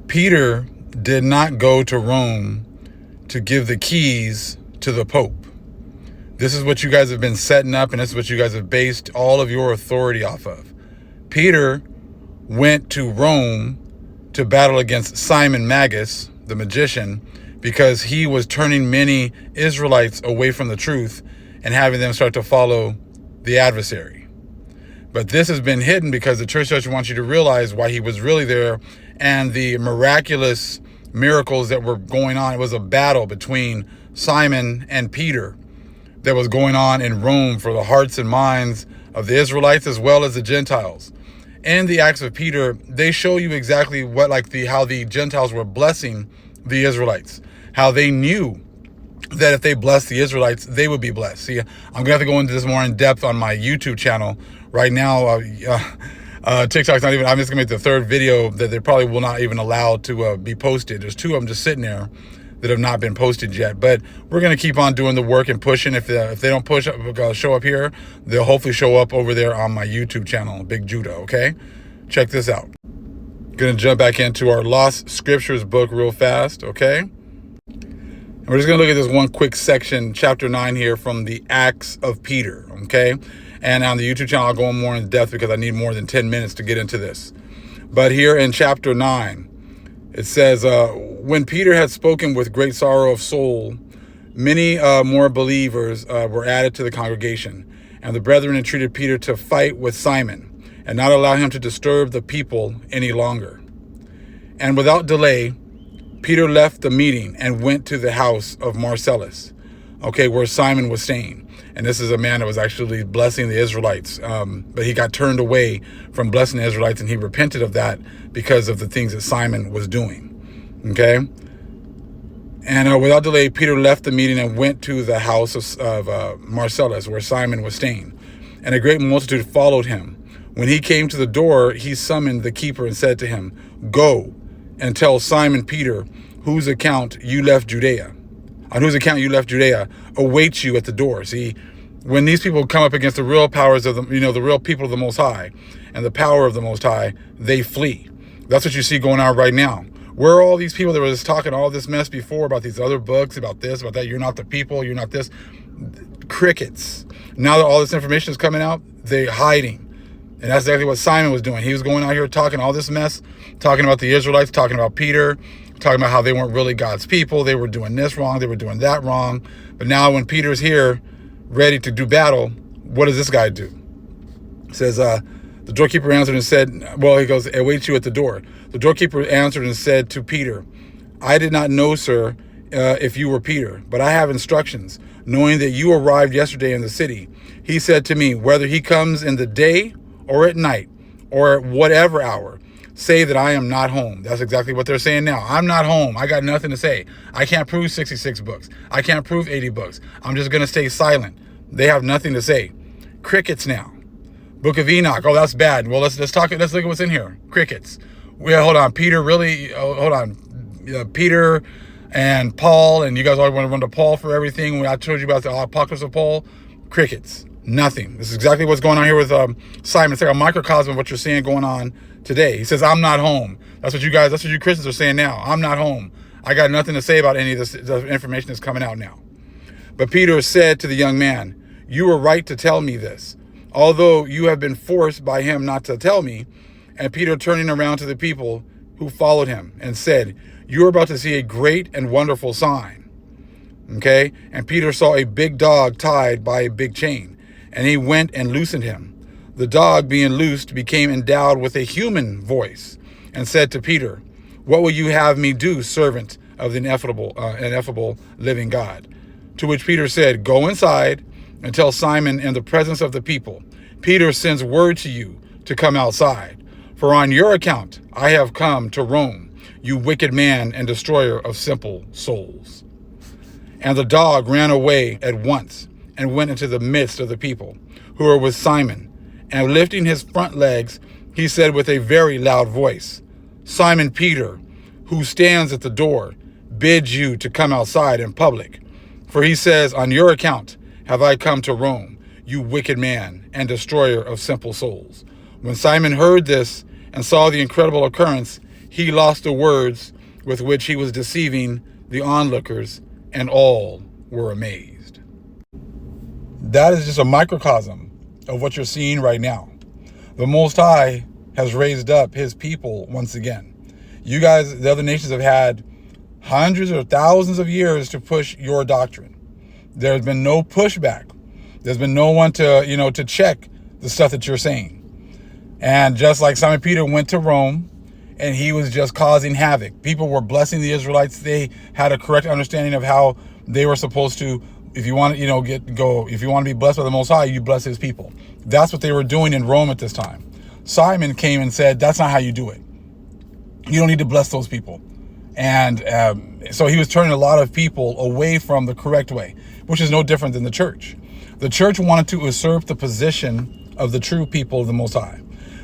Peter did not go to Rome to give the keys to the Pope. This is what you guys have been setting up, and this is what you guys have based all of your authority off of. Peter went to Rome to battle against Simon Magus, the magician, because he was turning many Israelites away from the truth and having them start to follow the adversary. But this has been hidden because the church doesn't want you to realize why he was really there and the miraculous miracles that were going on. It was a battle between Simon and Peter that was going on in Rome for the hearts and minds of the Israelites as well as the Gentiles. In the Acts of Peter, they show you exactly what, how the Gentiles were blessing the Israelites, how they knew that if they blessed the Israelites, they would be blessed. See, I'm going to have to go into this more in depth on my YouTube channel. Right now, TikTok's not even, I'm just going to make the third video that they probably will not even allow to be posted. There's two of them just sitting there that have not been posted yet. But we're going to keep on doing the work and pushing. If they don't show up here, they'll hopefully show up over there on my YouTube channel, Big Judah, okay? Check this out. Going to jump back into our Lost Scriptures book real fast, okay? And we're just going to look at this one quick section, chapter 9 here from the Acts of Peter, okay? And on the YouTube channel, I'll go more in depth because I need more than 10 minutes to get into this. But here in chapter 9, it says, when Peter had spoken with great sorrow of soul, many more believers were added to the congregation. And the brethren entreated Peter to fight with Simon and not allow him to disturb the people any longer. And without delay, Peter left the meeting and went to the house of Marcellus, okay, where Simon was staying. And this is a man that was actually blessing the Israelites. But he got turned away from blessing the Israelites, and he repented of that because of the things that Simon was doing. Okay? And without delay, Peter left the meeting and went to the house of Marcellus, where Simon was staying. And a great multitude followed him. When he came to the door, he summoned the keeper and said to him, "Go and tell Simon Peter, on whose account you left Judea, awaits you at the door." See, when these people come up against the real powers of the real people of the Most High and the power of the Most High, they flee. That's what you see going on right now. Where are all these people that were just talking all this mess before about these other books, about this, about that? You're not the people, you're not this. Crickets. Now that all this information is coming out, they're hiding. And that's exactly what Simon was doing. He was going out here talking all this mess, talking about the Israelites, talking about Peter, talking about how they weren't really God's people. They were doing this wrong. They were doing that wrong. But now when Peter's here, ready to do battle, what does this guy do? It says, the doorkeeper answered and said, he goes, "Await you at the door." The doorkeeper answered and said to Peter, "I did not know, sir, if you were Peter, but I have instructions, knowing that you arrived yesterday in the city. He said to me, whether he comes in the day or at night or at whatever hour, say that I am not home." That's exactly what they're saying now. I'm not home. I got nothing to say. I can't prove 66 books. I can't prove 80 books. I'm just going to stay silent. They have nothing to say. Crickets now. Book of Enoch. Oh, that's bad. Well, let's look at what's in here. Crickets. Hold on. Peter, really? Hold on. Peter and Paul, and you guys always want to run to Paul for everything. When I told you about the apocalypse of Paul, crickets. Nothing. This is exactly what's going on here with Simon. It's like a microcosm of what you're seeing going on today. He says, "I'm not home." That's what you Christians are saying now. I'm not home. I got nothing to say about any of this information that's coming out now. But Peter said to the young man, "You were right to tell me this, although you have been forced by him not to tell me." And Peter, turning around to the people who followed him, and said, "You are about to see a great and wonderful sign." Okay? And Peter saw a big dog tied by a big chain. And he went and loosened him. The dog, being loosed, became endowed with a human voice and said to Peter, "What will you have me do, servant of the ineffable living God?" To which Peter said, "Go inside and tell Simon in the presence of the people, Peter sends word to you to come outside. For on your account I have come to Rome, you wicked man and destroyer of simple souls." And the dog ran away at once and went into the midst of the people who were with Simon. And lifting his front legs, he said with a very loud voice, "Simon Peter, who stands at the door, bids you to come outside in public. For he says, on your account have I come to Rome, you wicked man and destroyer of simple souls." When Simon heard this and saw the incredible occurrence, he lost the words with which he was deceiving the onlookers, and all were amazed. That is just a microcosm of what you're seeing right now. The Most High has raised up his people once again. You guys, the other nations, have had hundreds or thousands of years to push your doctrine. There's been no pushback. There's been no one to, to check the stuff that you're saying. And just like Simon Peter went to Rome, and he was just causing havoc. People were blessing the Israelites. They had a correct understanding of how they were supposed to, if you want to, if you want to be blessed by the Most High, you bless his people. That's what they were doing in Rome at this time. Simon came and said, that's not how you do it. You don't need to bless those people. And so he was turning a lot of people away from the correct way, which is no different than the church. The church wanted to usurp the position of the true people of the Most High.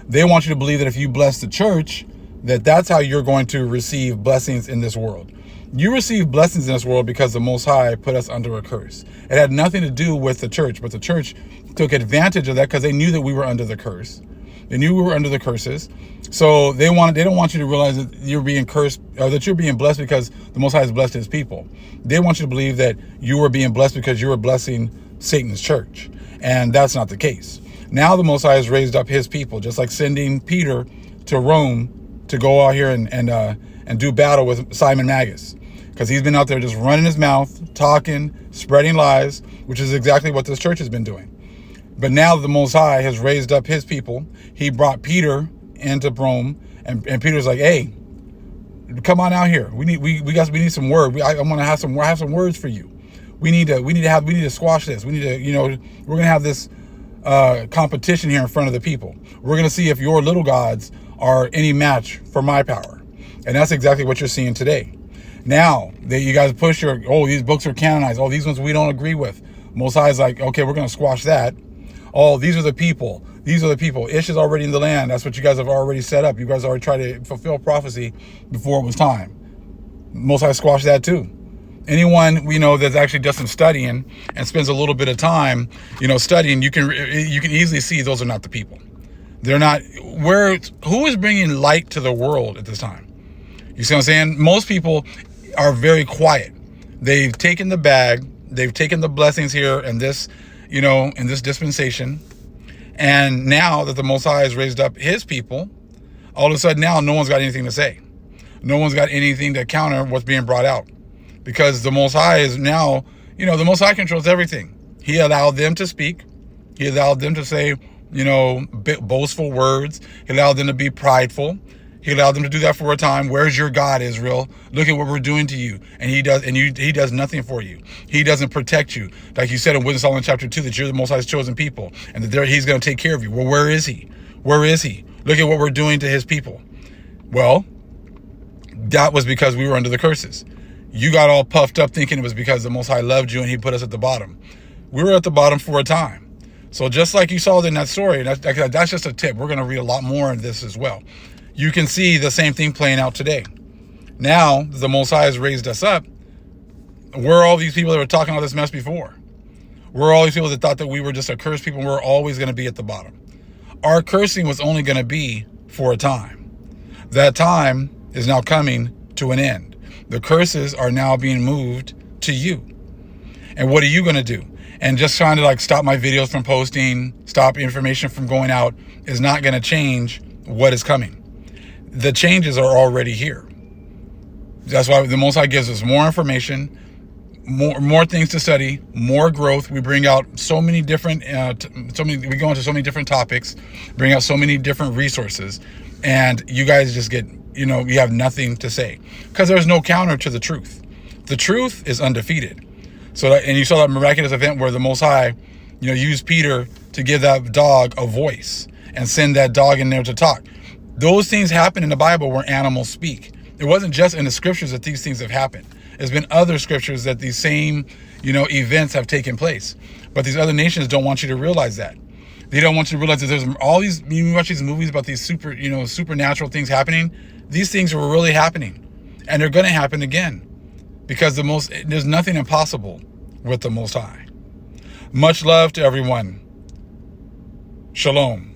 They want you to believe that if you bless the church, that's how you're going to receive blessings in this world. You receive blessings in this world because the Most High put us under a curse. It had nothing to do with the church, but the church took advantage of that because they knew that we were under the curse. They knew we were under the curses. So they don't want you to realize that you're being cursed, or that you're being blessed because the Most High has blessed his people. They want you to believe that you were being blessed because you were blessing Satan's church. And that's not the case. Now the Most High has raised up his people, just like sending Peter to Rome to go out here and do battle with Simon Magus, because he's been out there just running his mouth, talking, spreading lies, which is exactly what this church has been doing. But now the Most High has raised up his people. He brought Peter into Rome, and Peter's like, hey, come on out here. We need some word. I want to have some words for you. We need to squash this. We need to, we're gonna have this competition here in front of the people. We're gonna see if your little gods are any match for my power. And that's exactly what you're seeing today. Now that you guys push these books are canonized. Oh, these ones we don't agree with. Most High is like, okay, we're going to squash that. Oh, these are the people. These are the people. Ish is already in the land. That's what you guys have already set up. You guys already tried to fulfill prophecy before it was time. Most High squashed that too. Anyone we know that's actually does some studying and spends a little bit of time, studying, you can easily see those are not the people. They're not. Who is bringing light to the world at this time? You see what I'm saying? Most people are very quiet. They've taken the bag. They've taken the blessings here and this, in this dispensation. And now that the Most High has raised up his people, all of a sudden now no one's got anything to say. No one's got anything to counter what's being brought out. Because the Most High is now, the Most High controls everything. He allowed them to speak. He allowed them to say, boastful words. He allowed them to be prideful. He allowed them to do that for a time. Where's your God, Israel? Look at what we're doing to you. And he does nothing for you. He doesn't protect you. Like you said in Wisdom of Solomon chapter 2, that you're the Most High's chosen people, and that he's going to take care of you. Well, where is he? Where is he? Look at what we're doing to his people. Well, that was because we were under the curses. You got all puffed up thinking it was because the Most High loved you and he put us at the bottom. We were at the bottom for a time. So just like you saw in that story, that's just a tip. We're going to read a lot more of this as well. You can see the same thing playing out today. Now the Most High has raised us up. We're all these people that were talking all this mess before. We're all these people that thought that we were just a cursed people and we're always going to be at the bottom. Our cursing was only going to be for a time. That time is now coming to an end. The curses are now being moved to you. And what are you going to do? And just trying to stop my videos from posting, stop information from going out is not going to change what is coming. The changes are already here. That's why the Most High gives us more information, more things to study, more growth. We bring out so many different, we go into so many different topics, bring out so many different resources, and you guys just get, you have nothing to say because there's no counter to the truth. The truth is undefeated. And you saw that miraculous event where the Most High, used Peter to give that dog a voice and send that dog in there to talk. Those things happen in the Bible where animals speak. It wasn't just in the scriptures that these things have happened. There's been other scriptures that these same, events have taken place. But these other nations don't want you to realize that. They don't want you to realize that there's all these, you watch these movies about these supernatural things happening. These things were really happening. And they're going to happen again. Because there's nothing impossible with the Most High. Much love to everyone. Shalom.